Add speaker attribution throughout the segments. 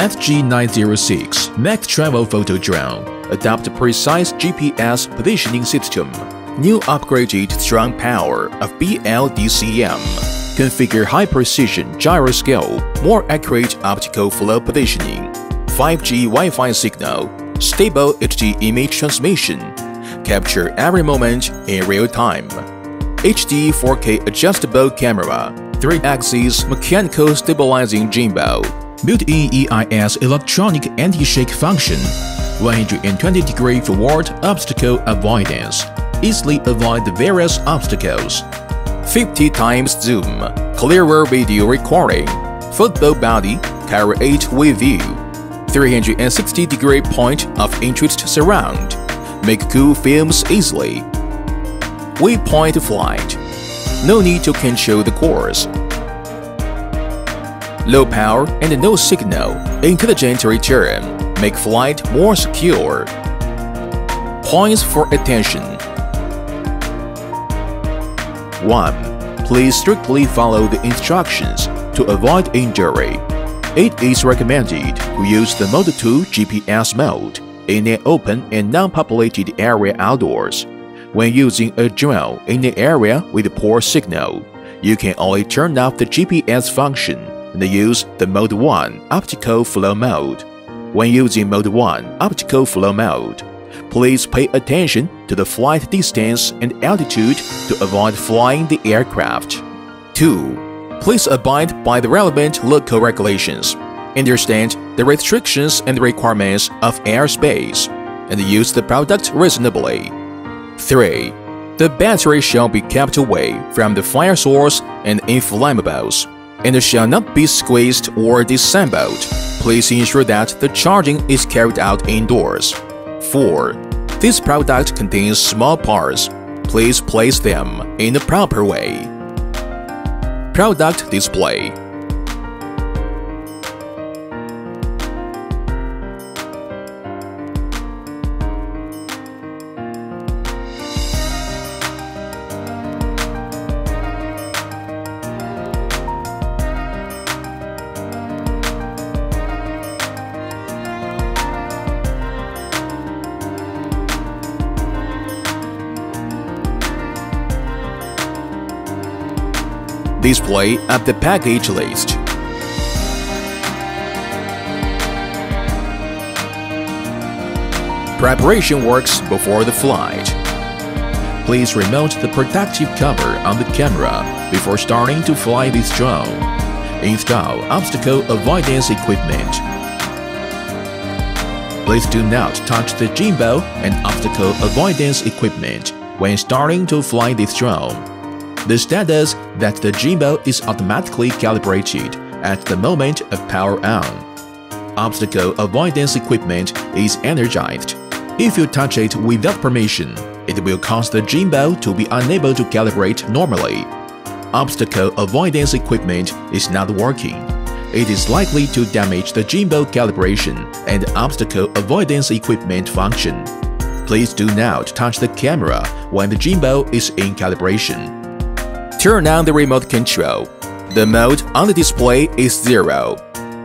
Speaker 1: SG906 MAX Travel Photo Drone adopts a precise GPS positioning system. New upgraded strong power of BLDCM. Configure high-precision gyroscope, more accurate optical flow positioning, 5G Wi-Fi signal, stable HD image transmission, capture every moment in real time. HD 4K adjustable camera, 3-axis mechanical stabilizing gimbal, built-in EIS electronic anti-shake function, 120-degree forward obstacle avoidance, easily avoid the various obstacles, 50 times zoom, clearer video recording, football body, Carry 8 with view, 360-degree point of interest surround, make cool films easily. Waypoint flight, no need to control the course. Low power and no signal, intelligent return, make flight more secure. Points for attention. 1. Please strictly follow the instructions to avoid injury. It is recommended to use the Mode 2 GPS mode in an open and non-populated area outdoors. When using a drone in an area with poor signal, you can only turn off the GPS function and use the Mode 1 Optical Flow mode. When using Mode 1 Optical Flow mode, please pay attention to the flight distance and altitude to avoid flying the aircraft. 2. Please abide by the relevant local regulations, understand the restrictions and requirements of airspace, and use the product reasonably. 3. The battery shall be kept away from the fire source and inflammables, and shall not be squeezed or disassembled. Please ensure that the charging is carried out indoors. 4. This product contains small parts. Please place them in the proper way. Product display. Display of the package list. Preparation works before the flight. Please remove the protective cover on the camera before starting to fly this drone. Install obstacle avoidance equipment. Please do not touch the gimbal and obstacle avoidance equipment when starting to fly this drone. The status that the gimbal is automatically calibrated at the moment of power on. Obstacle avoidance equipment is energized. If you touch it without permission, it will cause the gimbal to be unable to calibrate normally. Obstacle avoidance equipment is not working. It is likely to damage the gimbal calibration and obstacle avoidance equipment function. Please do not touch the camera when the gimbal is in calibration. Turn on the remote control. The mode on the display is 0.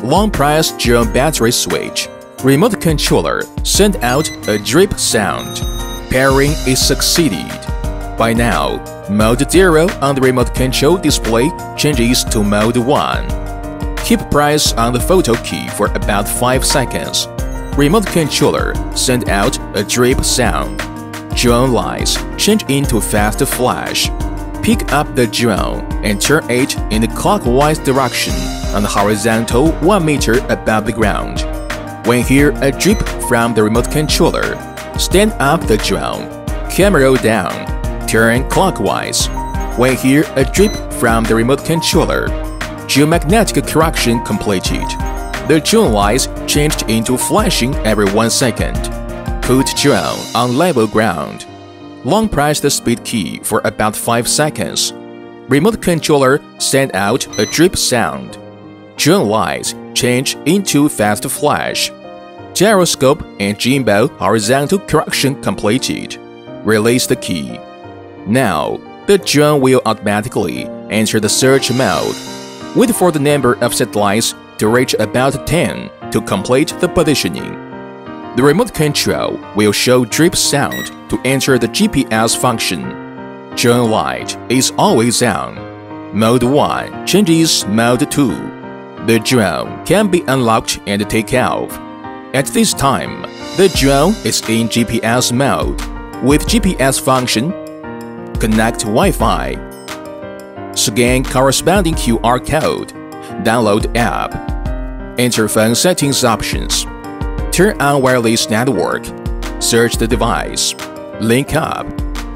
Speaker 1: Long press drone battery switch. Remote controller send out a drip sound. Pairing is succeeded. By now, mode 0 on the remote control display changes to mode 1. Keep press on the photo key for about 5 seconds. Remote controller send out a drip sound. Drone lights change into fast flash. Pick up the drone and turn it in the clockwise direction on the horizontal 1 meter above the ground. When hear a drip from the remote controller, stand up the drone, camera down, turn clockwise. When hear a drip from the remote controller, geomagnetic correction completed. The drone lights changed into flashing every 1 second. Put drone on level ground. Long press the speed key for about 5 seconds. Remote controller send out a drip sound. Drone lights change into fast flash. Gyroscope and gimbal horizontal correction completed. Release the key. Now, the drone will automatically enter the search mode. Wait for the number of satellites to reach about 10 to complete the positioning. The remote control will show drip sound to enter the GPS function. Drone light is always on. Mode 1 changes Mode 2. The drone can be unlocked and take off. At this time, the drone is in GPS mode. With GPS function, connect Wi-Fi. Scan corresponding QR code. Download app. Enter phone settings options. Turn on wireless network. Search the device. Link up.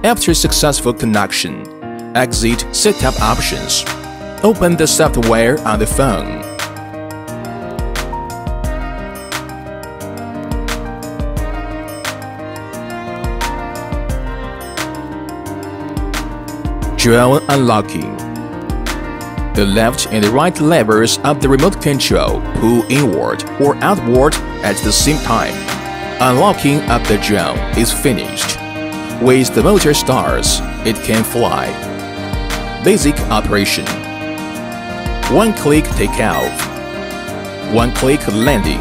Speaker 1: After successful connection, exit setup options. Open the software on the phone. Drone unlocking. The left and right levers of the remote control pull inward or outward at the same time. Unlocking of the drone is finished. With the motor starts, it can fly. Basic operation. One-click takeoff. One-click landing.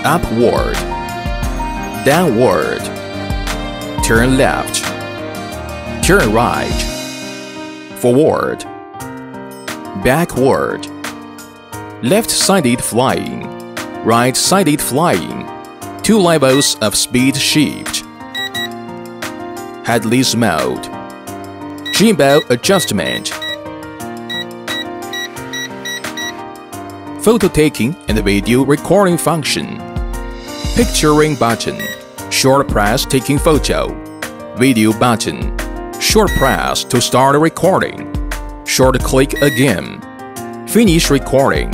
Speaker 1: Upward. Downward. Turn left. Turn right. Forward. Backward. Left-sided flying. Right-sided flying. 2 levels of speed shift. Headless mode. Gimbal adjustment. Photo taking and video recording function. Picturing button. Short press taking photo. Video button. Short press to start recording. Short click again. Finish recording.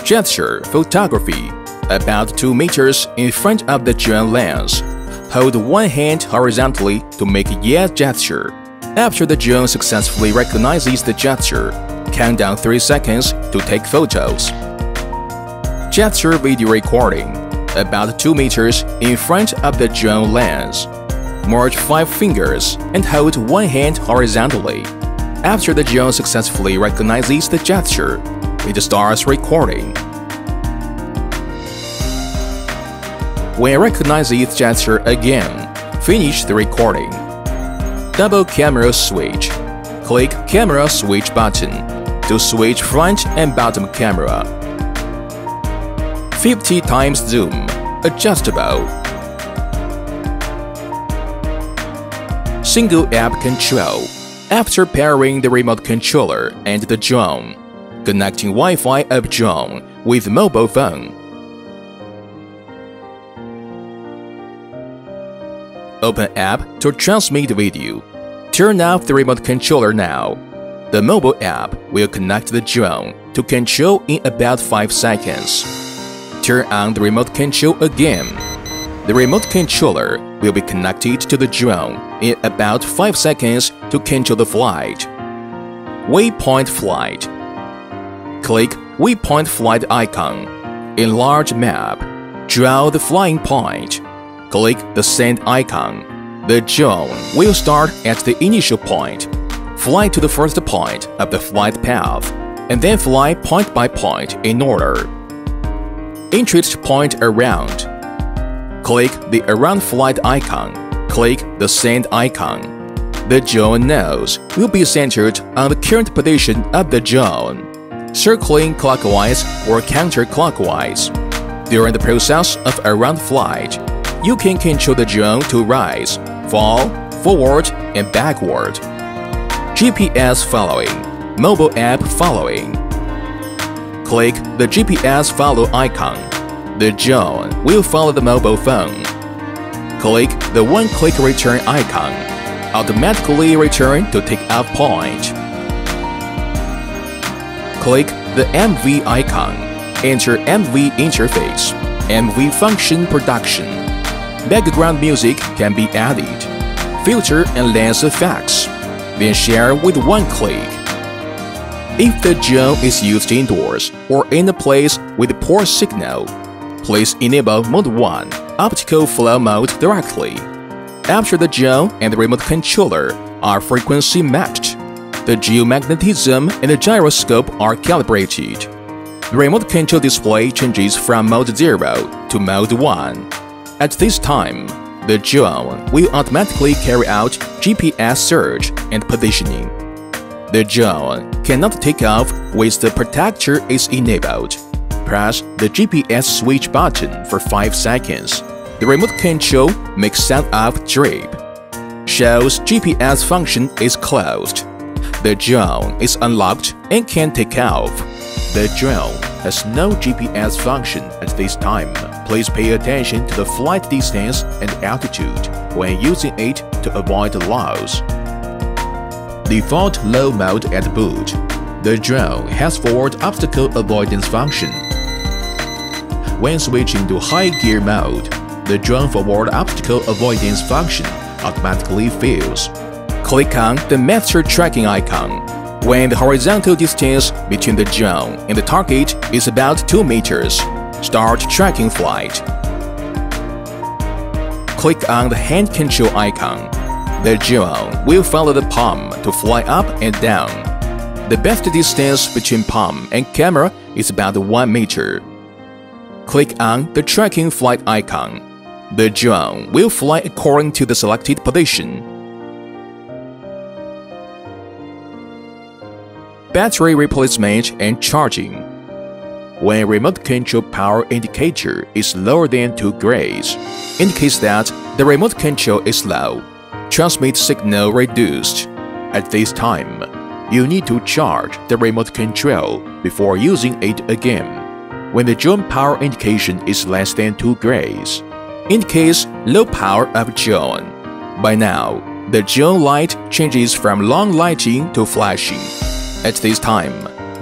Speaker 1: Gesture photography. About 2 meters in front of the drone lens. Hold one hand horizontally to make a yes gesture. After the drone successfully recognizes the gesture, count down 3 seconds to take photos. Gesture video recording. About 2 meters in front of the drone lens. Merge 5 fingers and hold one hand horizontally. After the drone successfully recognizes the gesture, it starts recording. When it recognizes gesture again, finish the recording. Double camera switch. Click camera switch button to switch front and bottom camera. 50 times zoom. Adjustable. Single app control. After pairing the remote controller and the drone, connecting Wi-Fi of drone with mobile phone. Open app to transmit video. Turn off the remote controller now. The mobile app will connect the drone to control in about 5 seconds. Turn on the remote control again. The remote controller will be connected to the drone in about 5 seconds to control the flight. Waypoint flight. Click Waypoint flight icon. Enlarge map. Draw the flying point. Click the send icon. The drone will start at the initial point. Fly to the first point of the flight path, and then fly point by point in order. Interest point around. Click the around flight icon. Click the send icon. The drone nose will be centered on the current position of the drone, circling clockwise or counterclockwise. During the process of around flight, you can control the drone to rise, fall, forward, and backward. GPS following. Mobile app following. Click the GPS follow icon. The drone will follow the mobile phone. Click the one-click return icon. Automatically return to takeoff point. Click the MV icon. Enter MV interface. MV function production. Background music can be added. Filter and lens effects. Then share with one click. If the drone is used indoors or in a place with poor signal, please enable Mode 1 Optical Flow Mode directly. After the drone and the remote controller are frequency matched, the geomagnetism and the gyroscope are calibrated. The remote control display changes from Mode 0 to Mode 1. At this time, the drone will automatically carry out GPS search and positioning. The drone cannot take off once the protector is enabled. Press the GPS switch button for 5 seconds. The remote control makes sound of drip. Shows GPS function is closed. The drone is unlocked and can take off. The drone has no GPS function at this time. Please pay attention to the flight distance and altitude when using it to avoid loss. Default low mode at boot. The drone has forward obstacle avoidance function. When switching to high gear mode, the drone forward obstacle avoidance function automatically fails. Click on the master tracking icon. When the horizontal distance between the drone and the target is about 2 meters, start tracking flight. Click on the hand control icon. The drone will follow the palm to fly up and down. The best distance between palm and camera is about 1 meter. Click on the tracking flight icon. The drone will fly according to the selected position. Battery replacement and charging. When remote control power indicator is lower than 2 grays, indicates that the remote control is low. Transmit signal reduced. At this time, you need to charge the remote control before using it again. When the drone power indication is less than 2 grays, indicates low power of drone. By now, the drone light changes from long lighting to flashing. At this time,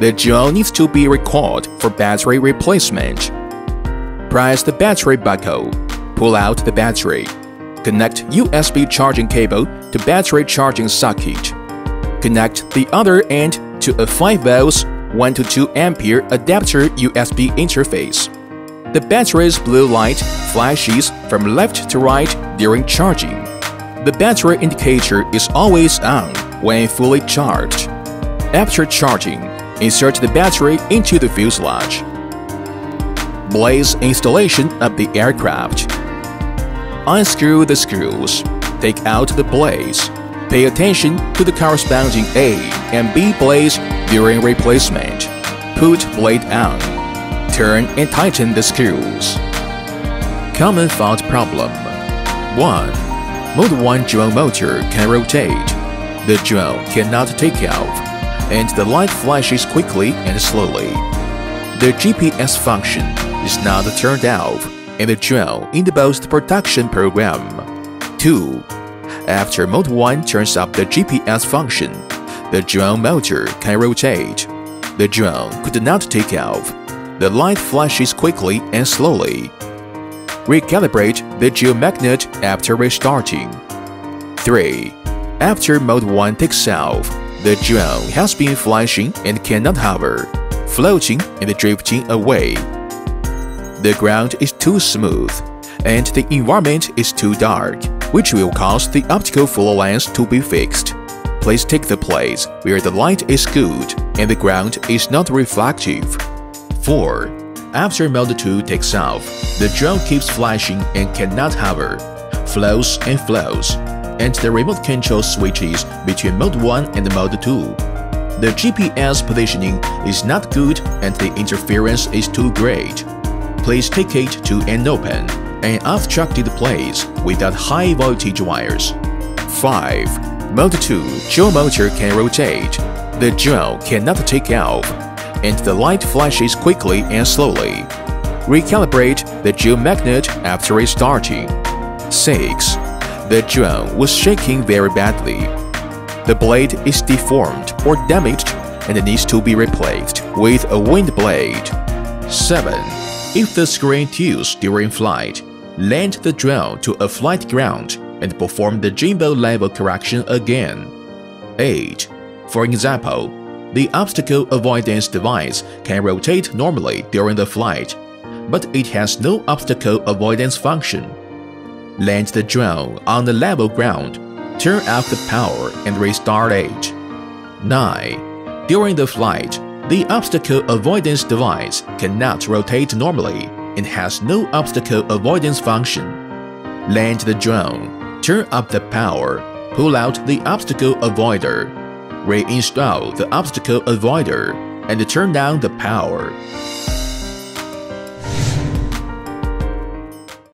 Speaker 1: the drone needs to be recalled for battery replacement. Press the battery buckle. Pull out the battery. Connect USB charging cable to battery charging socket. Connect the other end to a 5 volts 1 to 2 ampere adapter USB interface. The battery's blue light flashes from left to right during charging. The battery indicator is always on when fully charged. After charging, insert the battery into the fuselage. Blaze installation of the aircraft. Unscrew the screws. Take out the blaze. Pay attention to the corresponding A and B blaze during replacement. Put blade on. Turn and tighten the screws. Common fault problem. 1. Mode 1 drone motor can rotate. The drone cannot take off, and the light flashes quickly and slowly. The GPS function is not turned off, and the drone enables the production program. 2. After Mode 1 turns off the GPS function, the drone motor can rotate. The drone could not take off. The light flashes quickly and slowly. Recalibrate the geomagnet after restarting. 3. After Mode 1 takes off, the drone has been flashing and cannot hover, floating and drifting away. The ground is too smooth, and the environment is too dark, which will cause the optical full lens to be fixed. Please take the place where the light is good and the ground is not reflective. 4. After Mode 2 takes off, the drone keeps flashing and cannot hover, flows, and the remote control switches between Mode 1 and Mode 2. The GPS positioning is not good and the interference is too great. Please take it to an open and obstructed place without high voltage wires. 5. Mode 2 drone motor can rotate. The drone cannot take off, and the light flashes quickly and slowly. Recalibrate the geomagnet after restarting. 6. The drone was shaking very badly. The blade is deformed or damaged and needs to be replaced with a wind blade. 7. If the screen tilts during flight, land the drone to a flight ground and perform the gimbal level correction again. 8. For example, the obstacle avoidance device can rotate normally during the flight, but it has no obstacle avoidance function. Land the drone on the level ground, turn off the power and restart it. 9. During the flight, The obstacle avoidance device cannot rotate normally and has no obstacle avoidance function. Land the drone, turn up the power, pull out the obstacle avoider, reinstall the obstacle avoider, and turn down the power.